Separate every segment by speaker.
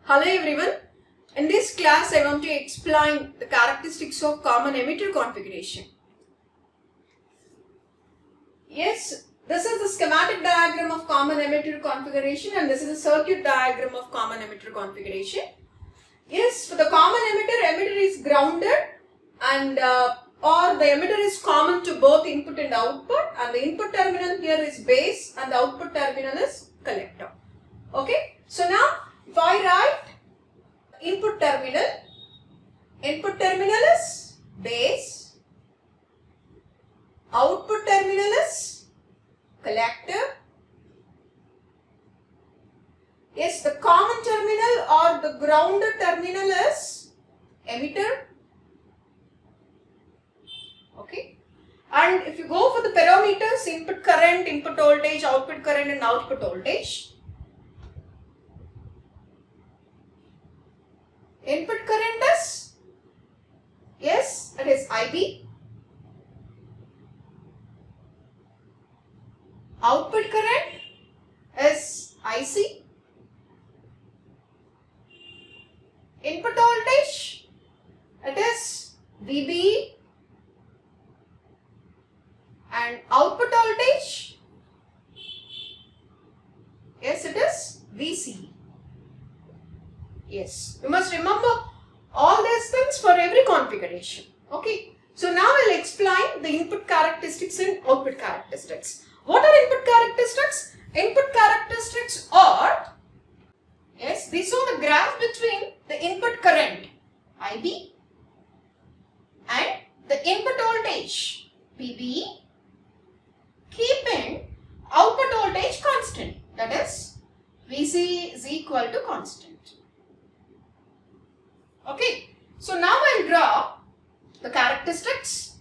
Speaker 1: Hello everyone. In this class, I want to explain the characteristics of common emitter configuration. Yes, this is the schematic diagram of common emitter configuration and this is the circuit diagram of common emitter configuration. Yes, for the common emitter is grounded and or the emitter is common to both input and output, and the input terminal here is base and the output terminal is collector. Okay, so now if I write input terminal is base, output terminal is collector. Yes, the common terminal or the grounded terminal is emitter. Okay, and if you go for the parameters, input current, input voltage, output current and output voltage. Input current is, yes, it is IB. Output current is IC. Input voltage, it is VBE. And output voltage, yes, it is VCE. Yes, you must remember all these things for every configuration. Okay, so now I will explain the input characteristics and output characteristics. What are input characteristics? Input characteristics are, yes, these are the graph between the input current IB and the input voltage VBE, keeping output voltage constant, that is VC is equal to constant. Okay, so now I will draw the characteristics.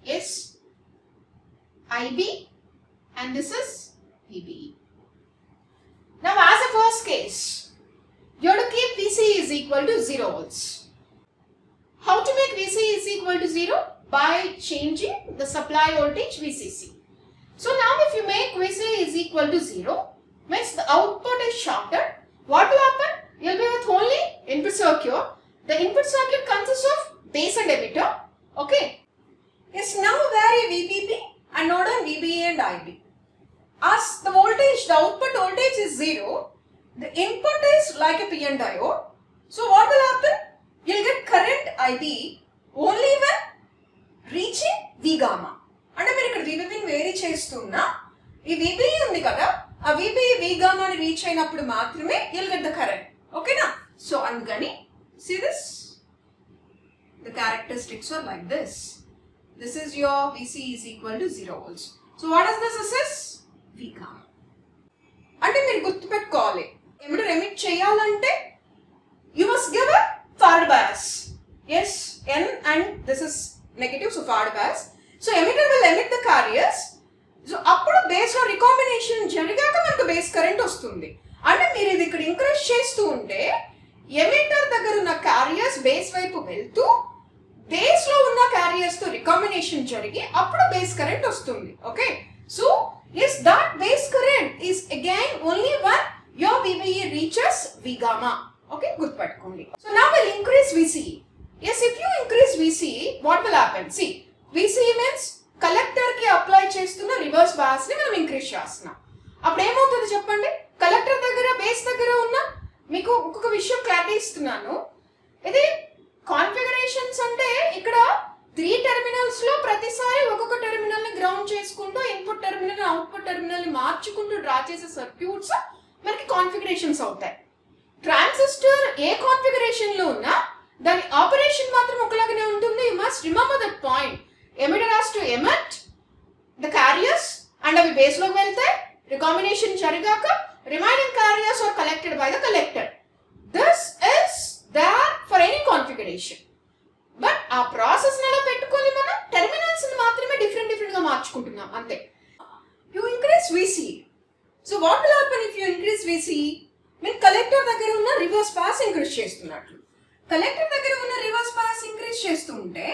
Speaker 1: Yes, IB and this is VBE. Now as a first case, you have to keep VC is equal to 0 volts. How to make VC is equal to 0? By changing the supply voltage VCC. So now if you make VC is equal to 0, means the output is shorted, what will happen? You will be with only input circuit. The input circuit consists of base and emitter. Okay. Yes, now vary VBB and note on VBE and IB. As the voltage, the output voltage is 0, the input is like a PN diode. So what will happen? You will get current IB only when reaching V gamma. అంటే మీరు ఇక్కడ VBBని vary చేస్తున్నా ఈ VBE ఉంది కదా, ఆ VBE V gamma ని reach అయినప్పుడు మాత్రమే you'll get the current. ఓకేనా? సో అందుకని see this, the characteristics are like this. This is your VC is equal to 0 volts. So what is this? This is V gamma. అంటే మీరు గుర్తుపెట్టుకోవాలి, emitter emit చేయాలంటే you must give a forward bias. Yes, N and this is negative, so forward bias. So emitter will emit the carriers. So appudu base lo recombination jarigaka manaku base current vastundi. Ante meer idi ikkada increase chestu unte emitter daggara unna carriers base vaipu velthu base lo unna carriers tho recombination jarigi appudu base current vastundi. Okay, so yes, that base current is again only when your VBE reaches V gamma. Okay, good pattukondi. So now we'll increase VCE. Yes, if you increase VCE, what will happen? See, VCE means collector ki apply chestunna reverse bias ni manam increase chestunna. Appudu em avutundi cheppandi? Collector daggara base daggara unna meeku inkoka vishayam clarity istunanu. Idi configurations ante ikkada 3 terminals lo pratisari okoka terminal ni ground cheskunటూ input terminal and output terminal ni మార్చుకుంటూ draw చేసే circuits మనకి configurations అవుతాయి. Transistor ఏ configuration లో ఉన్నా దాని operation మాత్రం ఒకలాగానే ఉంటుంది. You must remember that point. Emitter has to emit the carriers and avi base loki veltayi, recombination jarigaka remaining carriers are collected by the collector. This is there for any configuration. But aa process nala pettukoni mana terminals ni maatrame different ga marchukuntunnam ante. You increase VCE. So what will happen if you increase VCE? Mean collector daggara unna reverse bias increase chestunnattu. Collector daggara unna reverse bias increase చేస్తుంటే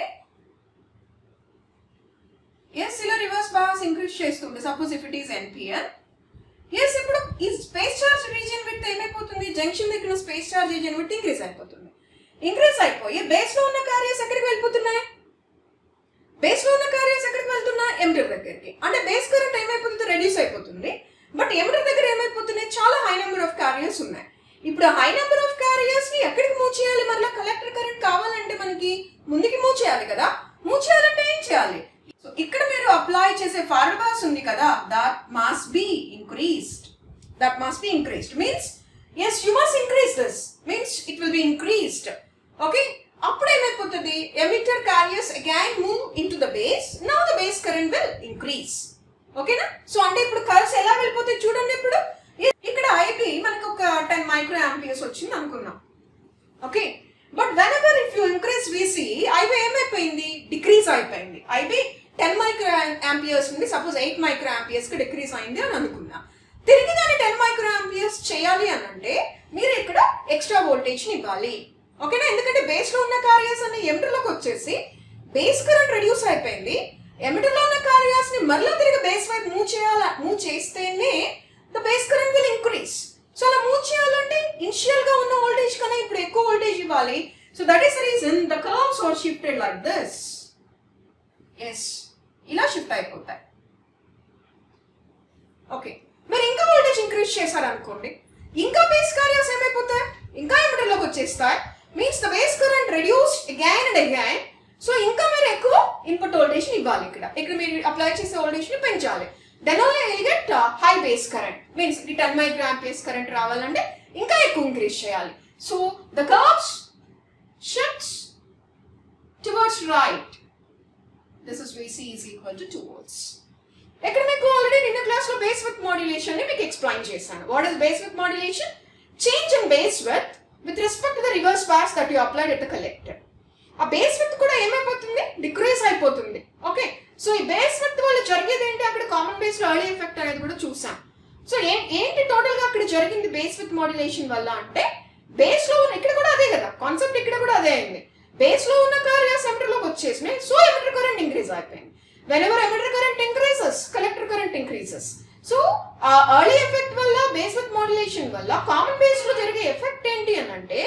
Speaker 2: yes ఇలా reverse bias increase చేస్తుంది. Suppose if it is NPN. Yes ఇప్పుడు ఈ space charge region width ఏమైపోతుంది, junction దగ్గర space charge region width increase అయిపోతుంది. Increase అయిపోయి base లో ఉన్న క్యారియర్స్ ఎక్కడికి వెళ్ళిపోతున్నాయి, బేస్ లో ఉన్న క్యారియర్స్ ఎక్కడికి వెళ్తున్నాయి, ఎమిటర్ దగ్గరికి. అంటే బేస్ కరెంట్ ఏమైపోతుంది, రెడ్యూస్ అయిపోతుంది. బట్ ఎమిటర్ దగ్గర ఏమైపోతున్నాయి, చాలా హై నెంబర్ ఆఫ్ క్యారియర్స్ ఉన్నాయి. ఇప్పుడు హై నెంబర్ ఆఫ్ క్యారియర్స్ ని ఎక్కడికి మూవ్ చేయాలి, మళ్ళీ కలెక్టర్ కరెంట్ కావాలంటే మనకి ముందుకి మూవ్ చేయాలి కదా. మూవ్ చేయాలంటే ఏం చేయాలి, సో ఇక్కడ మీరు అప్లై చేసే ఫార్వర్డ్ బయాస్ ఉంది కదా, that must be increased. That must be increased means yes you must increase this, means it will be increased. Okay, అప్పుడు ఏమైపోతుంది, emitter carriers again move into the base. Now the base current will increase. ఓకేనా. So అంటే ఇప్పుడు currents ఎలా వెళ్ళిపోతాయి చూడండి. ఇప్పుడు ఇక్కడ ఐబి మనకు ఒక 10 మైక్రో ఆంపియర్స్ వచ్చింది అనుకున్నాం. Okay, but whenever if you increase VC, IB ఏమైపోయింది, డిక్రీజ్ అయిపోయింది. ఐబి 10 మైక్రో ఆంపియర్స్ నుండి సపోజ్ 8 మైక్రో ఆంపియర్స్ కి డిక్రీజ్ అయింది అని అనుకుందాం. తిరిగి దాన్ని 10 మైక్రో ఆంపియర్స్ చేయాలి అని అంటే మీరు ఇక్కడ ఎక్స్ట్రా వోల్టేజ్ ని ఇవ్వాలి. ఓకేనా, ఎందుకంటే బేస్ లో ఉన్న క్యారియర్స్ అన్ని ఎమిటర్ లోకి వచ్చేసి బేస్ కరెంట్ రెడ్యూస్ అయిపోయింది. ఎమిటర్ లో ఉన్న క్యారియర్స్ ని మరలా తిరిగి బేస్ వైపు మూవ్ చేస్తేనే the base current will increase. So అలా మూవ్ చేయాలంటే ఇనిషియల్ గా ఉన్న వోల్టేజ్ కన్నా ఇప్పుడు ఎక్కువ వోల్టేజ్ ఇవ్వాలి. So that is the reason the curves are shifted like this. Yes, ఇలా షిఫ్ట్ అయిపోతాయి. ఓకే, మీరు ఇంకా వోల్టేజ్ ఇంక్రీజ్ చేశారనుకోండి, ఇంకా బేస్ క్యారియర్స్ ఏమైపోతాయి, ఇంకా ఎమిటర్ లోకి వచ్చేస్తాయి. Means the base current reduced again and again. So ఇంకా మీరు ఎక్కువ ఇన్పుట్ వోల్టేజ్ ఇవ్వాలి. ఇక్కడ మీరు అప్లై చేసే వోల్టేజ్ ని పెంచాలి. Then only you will get high base current. Means 10 micro amperes current రావాలంటే ఇంకా ఎక్కువ ఇంక్రీజ్ చేయాలి. So the curves shifts towards right. This is VC is equal to 2 volts. ఇక్కడ మీకు ఆల్రెడీ నిన్న క్లాస్ లో బేస్ విడ్త్ మాడ్యులేషన్ ని మీకు ఎక్స్ప్లెయిన్ చేశాను. What is base width modulation? Change in base width with respect to the reverse bias that you applied at the collector. ఆ base width కూడా ఏమైపోతుంది, డిక్రీజ్ అయిపోతుంది. ఓకే, సో ఈ base width వల్ల జరిగేది ఏంటి, అక్కడ కామన్ బేస్ లో ఎర్లీ ఎఫెక్ట్ అనేది కూడా చూసాం. సో ఏంటి టోటల్ గా అక్కడ జరిగింది బేస్ విడ్త్ మాడ్యులేషన్ వల్ల అంటే, బేస్ లో ఇక్కడ కూడా అదే కదా కాన్సెప్ట్, ఇక్కడ కూడా అదే అయింది. బేస్ లో ఉన్న క్యారియర్స్ ఎమిటర్ లోకి వచ్చేసినాయి. సో ఎమిటర్ కరెంట్ ఇంక్రీజ్ అయిపోయింది. Whenever emitter current increases, collector current increases. So, early effect వల్ల base width modulation వల్ల కామన్ బేస్ లో జరిగే ఎఫెక్ట్ ఏంటి అని అంటే,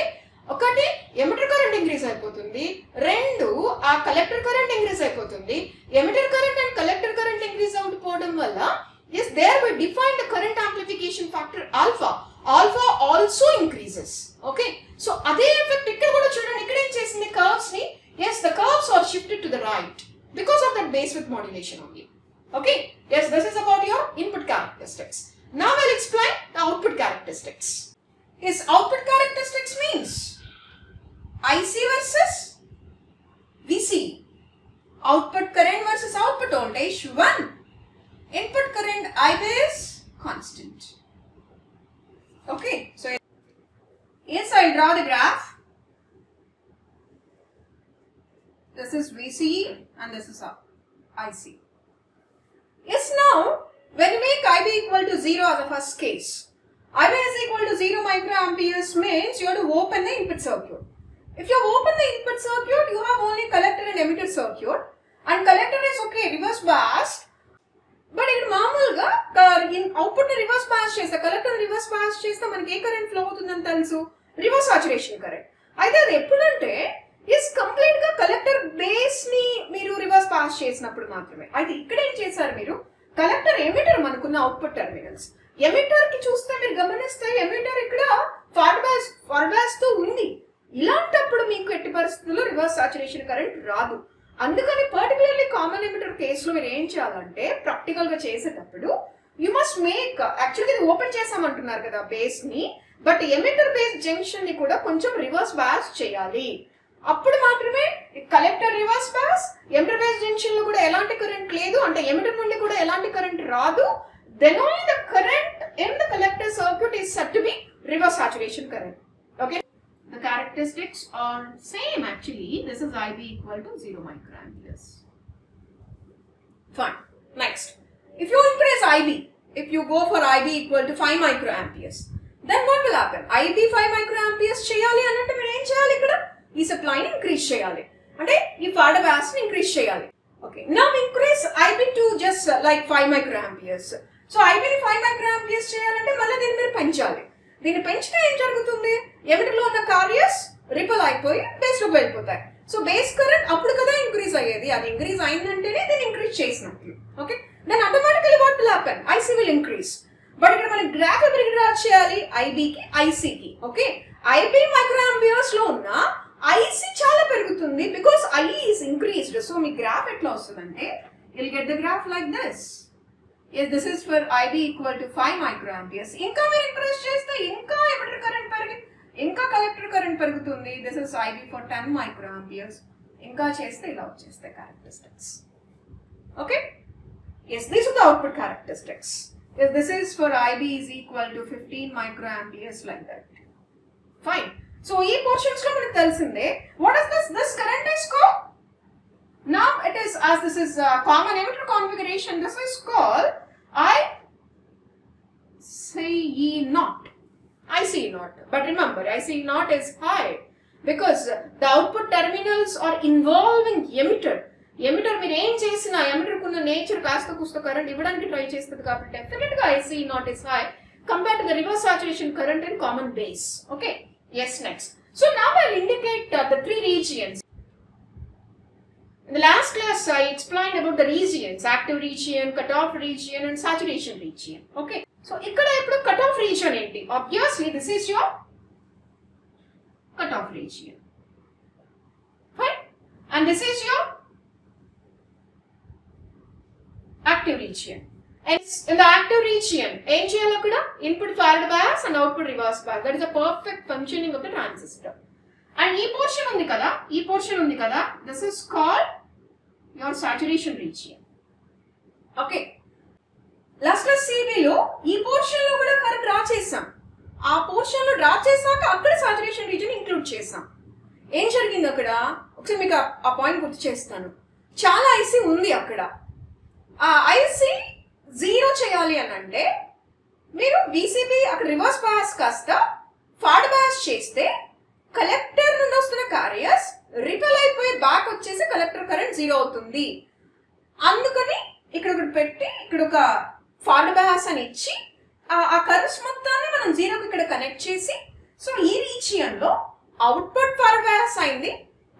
Speaker 2: ఒకటి ఎమిటర్ కరెంట్ ఇంక్రీజ్ అయిపోతుంది, రెండు ఆ కలెక్టర్ కరెంట్ ఇంక్రీజ్ అయిపోతుంది. Emitter current and collector current increase అవుపోవడం వల్ల yes there we define the current amplification factor alpha. Alpha also increases. Okay, so అదే ఎఫెక్ట్ ఇక్కడ కూడా చూడండి. ఇక్కడ ఏం చేసింది, కర్వ్స్ ని yes the curves are shifted to the right because of that base width modulation only. Okay, yes, this is about your input characteristics. Now I'll explain the output characteristics. Yes, output characteristics means IC versus VC. Output current versus output voltage 1. Input current IB is constant. Okay, so yes, I'll draw the graph. This is VC and this is IC. Yes, now when you make IB equal to 0 as the first case, IB is equal to 0 microamperes means you have to open the input circuit. If you open the input circuit, you have only collector and emitter circuit, and collector is okay reverse biased. But ఇక్కడ మామూలుగా output ని reverse bias చేస్తే, collector reverse bias చేస్తే మనకి ఏ current flow అవుతుందని తెలుసు, reverse saturation current. అయితే అది ఎప్పుడంటే కంప్లీట్ గా కలెక్టర్ బేస్ ని మీరు రివర్స్ పాస్ చేసినప్పుడు మాత్రమే. అయితే ఇక్కడ ఏం చేశారు మీరు, కలెక్టర్ ఎమిటర్ మనకున్న అవుట్పుట్ టెర్మినల్స్, ఎమిటర్ కి చూస్తే మీరు గమనిస్తే ఎమిటర్ ఇక్కడ ఫార్వర్డ్ బయాస్ తో ఉంది. ఇలాంటప్పుడు మీకు ఎట్టి పరిస్థితుల్లో రివర్స్ సాచురేషన్ కరెంట్ రాదు. అందుకని పర్టికులర్లీ కామన్ ఎమిటర్ కేసులో మీరు ఏం చేయాలంటే, ప్రాక్టికల్ గా చేసేటప్పుడు యు మస్ట్ మేక్, యాక్చువల్గా ఇది ఓపెన్ చేసామంటున్నారు కదా బేస్ ని, బట్ ఎమిటర్ బేస్ జంక్షన్ ని కూడా కొంచెం రివర్స్ బయాస్ చేయాలి. అప్పుడు మాత్రమే collector reverse bias, emitter base junction లో కూడా ఎలాంటి కరెంట్ లేదు, అంటే ఎమిటర్ నుండి కూడా ఎలాంటి కరెంట్ రాదు. Then only the current in the collector circuit is said to be reverse saturation current. Okay, the characteristics are same actually. This is IB equal to 0 microamperes. Fine. Next, if you increase IB, if you go for IB equal to 5 microamperes, then what will happen? IB 5 microamperes cheyali anante meer em cheyali ikkada ee supply ni increase cheyali, ante ee forward bias ni increase cheyali. Okay, now increase IB to just like 5 microamperes. So IB ని 5 microamperes చేయాలంటే మళ్ళీ దీన్ని మీరు పెంచాలి. దీన్ని పెంచితే ఏం జరుగుతుంది? ఎమిటర్లో ఉన్న కార్యస్ రిపల్ అయిపోయి బేస్ లోకి వెళ్ళిపోతాయి. సో బేస్ కరెంట్ అప్పుడు కదా ఇంక్రీజ్ అయ్యేది. అది ఇంక్రీజ్ అయిందంటేనే దీన్ని ఇంక్రీజ్ చేసినట్లు. Okay, then automatically what will happen? IC will increase. But ఇక్కడ మనం గ్రాఫ్ ఎవరికి డ్రా చేయాలి? ఐబీకి, ఐసీకి. ఓకే, ఐబీ మైక్రోఆంపియర్స్ లో ఉన్న ఐసీ చాలా పెరుగుతుంది because I is increased. So me graph ఎట్లా వస్తుందంటే you'll get the graph like this. Yes, this is for IB equal to 5 microamperes. ఇంకా మీరు ఇంక్రీజ్ చేస్తే ఇంకా ఎమిటర్ కరెంట్ పెరిగి ఇంకా కలెక్టర్ కరెంట్ పెరుగుతుంది. This is IB for 10 microamperes. ఇంకా చేస్తే ఇలా వచ్చేస్తాయి characteristics. Okay? Yes, these are the output characteristics. Yes, this is for IB is equal to 15 microamperes like that. Fine. So, ఈ portions లో మనకు తెలిసిందే. What is this? This current is called. Now it is, as this is common emitter configuration, this is called IC0. IC0. But remember, IC0 is high because the output terminals are involving emitter. Emitter మీరు ఏం చేసినా emitter కున్న nature కాస్త కుస్త current ఇవ్వడానికి try చేస్తుంది కాబట్టి definite గా IC0 is high compared to the reverse saturation current in common base. Okay. Yes, next. So now I'll indicate the 3 regions. In the last class, I explained about the regions: active region, cutoff region, and saturation region. Okay. So, ikkada ippudu cutoff region enti? Obviously, this is your cutoff region. Fine. And this is your active region. And in the active region, em cheyali akkada? Input forward bias and output reverse bias. That is a perfect functioning of the transistor. And ee portion undi kada, this is called your saturation region. Okay. Last class CB లో ఈ portion లో కూడా current draw చేసాం. ఆ portion లో draw చేసాక అక్కడ saturation region include చేసాం. ఏం జరిగింది అక్కడ? ఒకసారి మీకు ఆ పాయింట్ గుర్తు చేస్తాను. చాలా ఐసీ ఉంది అక్కడ. ఆ ఐసీ 0 చేయాలి అని అంటే మీరు VCB అక్కడ రివర్స్ బయాస్ కాస్త ఫార్వర్డ్ బయాస్ చేస్తే కలెక్టర్ నుండి వస్తున్న కార్యస్ రిపెల్ అయిపోయి బ్యాక్ వచ్చేసి కలెక్టర్ కరెంట్ 0 అవుతుంది. అందుకని ఇక్కడ ఒకటి పెట్టి ఇక్కడ ఒక ఫార్వర్డ్ బయాస్ అని ఇచ్చి ఆ కరెంట్స్ మొత్తాన్ని మనం 0కి ఇక్కడ కనెక్ట్ చేసి, సో ఈ రీజియన్ లో అవుట్పుట్ ఫార్వర్డ్ బయాస్ అయింది,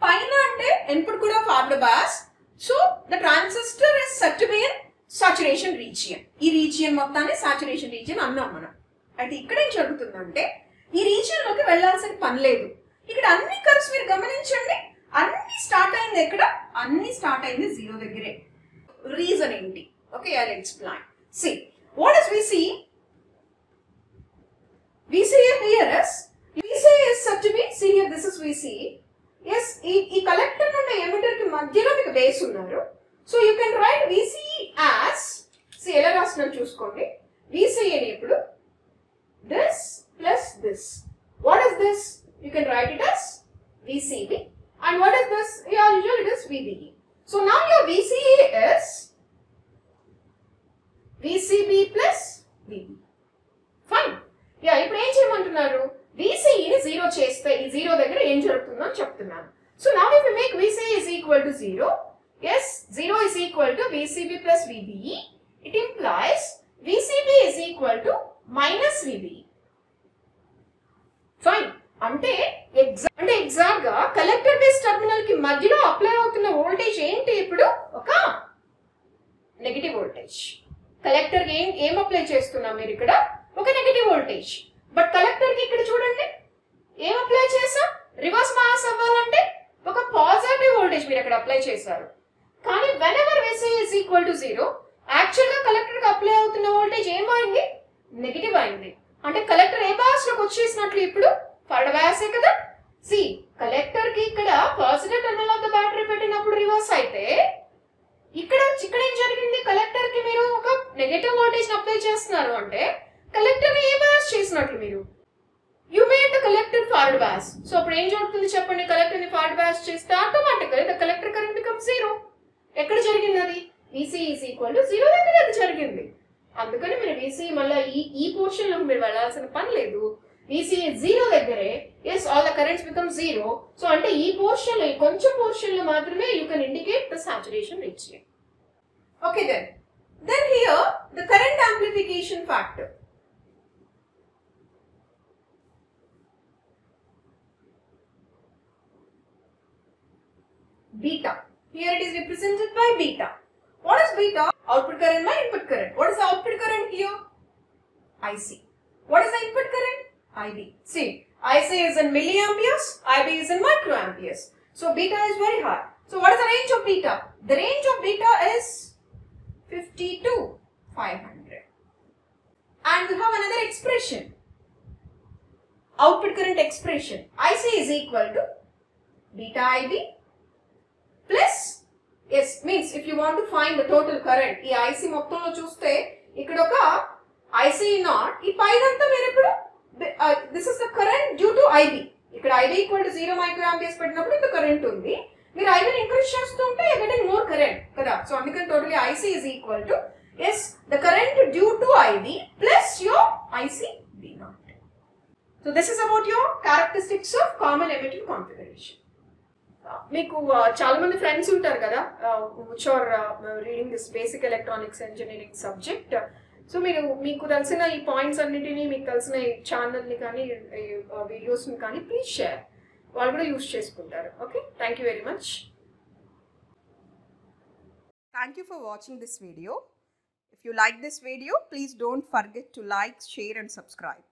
Speaker 2: పైన అంటే ఇన్పుట్ కూడా forward bias. So the transistor is set to be in saturation region. ఈ రీజియన్ మొత్తాన్ని సాచురేషన్ రీజియన్ అన్నాం మనం. అయితే ఇక్కడ ఏం జరుగుతుందంటే ఈ రీజియన్ లోకి వెళ్లాల్సిన పని లేదు. ఇక్కడ అన్ని కర్వ్స్ మీరు గమనించండి, అన్ని స్టార్ట్ అయింది ఎక్కడ? అన్ని స్టార్ట్ అయింది 0 దగ్గరే. రీజన్ ఏంటి? Okay, I will explain. See, what is VCE? VCE here is said to be, see here, this is VCE. Yes, ఈ కలెక్టర్ నుండి ఎమిటర్ కి మధ్యలో మీకు బేస్ ఉన్నారు. So you can write VCE as, see ఎలా రాస్తున్నాను చూసుకోండి. VCE అని ఇప్పుడు this plus this. What is this? You can write it as VCB. And what is this? Yeah, usually it is VBE. So now your VCE is VCB plus VB. Fine. Yeah, ఇప్పుడు ఏం చేయమంటున్నారు? VCE ని 0 చేస్తే ఈ 0 దగ్గర ఏం జరుగుతుందో అని చెప్తున్నాను. So now if we make VCE is equal to 0, yes, 0 is equal to VCB plus VBE. It implies VCB is equal to minus VBE. Fine. అంటే ఎగ్జాక్ట్ గా కలెక్టర్ బేస్ టెర్మినల్ కి మధ్యలో అప్లై అవుతున్న వోల్టేజ్ ఏంటి? ఇప్పుడు ఒక negative voltage. Collector కి ఏం అప్లై చేస్తున్నాం మీరు ఇక్కడ? ఒక నెగటివ్ వోల్టేజ్. బట్ కలెక్టర్ కి ఇక్కడ చూడండి ఏం అప్లై చేసాం? రివర్స్ బయాస్ అవ్వాలంటే ఒక పాజిటివ్ వోల్టేజ్ మీరు ఇక్కడ అప్లై చేశారు. కానీ whenever VCE is equal to 0, actual గా కలెక్టర్ కి అప్లై అవుతున్న వోల్టేజ్ ఏమైంది? నెగటివ్ అయింది. అంటే కలెక్టర్ ఏ బయాస్ లోకి వచ్చేసినట్లు? ఇప్పుడు ఫార్వర్డ్ బయాసే కదా. సి కలెక్టర్ కి ఇక్కడ positive terminal of the battery పెట్టినప్పుడు రివర్స్ అయితే ఇక్కడ ఏం జరిగింది? కలెక్టర్ కి మీరు ఒక నెగటివ్ వోల్టేజ్ అప్లై చేస్తున్నారు అంటే కలెక్టర్ ని ఏ బయాస్ చేసినట్లు? మీరు you made the collector forward bias. So అప్పుడు ఏం జరుగుతుంది చెప్పండి? కలెక్టర్ ని ఫార్వర్డ్ బయాస్ చేస్తే automatically the collector current becomes 0. ఎక్కడ జరిగింది అది? VCE is equal to 0 దగ్గర అది జరిగింది. అందుకని మీరు VCE మళ్ళీ ఈ పోర్షన్ లో మీరు వెళ్ళాల్సిన పని లేదు.
Speaker 1: VC is 0 దగ్గరే, yes, all the currents become 0. So అంటే ఈ పోర్షన్ లో కొంచెం పోర్షన్ లో మాత్రమే you can indicate the saturation reaching.
Speaker 2: Okay then here the current amplification factor. Beta. Here it is represented by beta. What is beta? Output current by input current. What is the output current here? IC. What is the input current? IB. See, IC is in milliamperes, IB is in microamperes. So beta is very high. So what is the range of beta? The range of beta is 50 to 500. And we have another expression. Output current expression. IC is equal to beta IB plus, yes, means if you want to find the total current, ఈ IC మొత్తంలో చూస్తే ఇక్కడ ఒక IC not, ఈ పైనంతా మీరు ఇప్పుడు this is the current due to IB. ఇక్కడ IB equal to 0 microamperes పెట్టినప్పుడు ఇంత కరెంట్ ఉంది. మీరు IB ని ఇంక్రీజ్ చేస్తుంటే you're getting more current కదా. సో అందుకని totally IC is equal to, yes, the current due to IB plus your IC B naught. So this is about your characteristics of common emitter configuration.
Speaker 1: మీకు చాలా మంది friends ఉంటారు కదా which are reading this basic electronics engineering subject. So మీకు తెలిసిన ఈ points అన్నిటినీ, మీకు తెలిసిన ఈ ఛానల్ని కానీ వీడియోస్ని కానీ ప్లీజ్ షేర్, వాళ్ళు కూడా యూస్ చేసుకుంటారు. Okay, thank you very much.
Speaker 2: Thank you for watching this video. If you like this video, please don't forget to like, share and subscribe.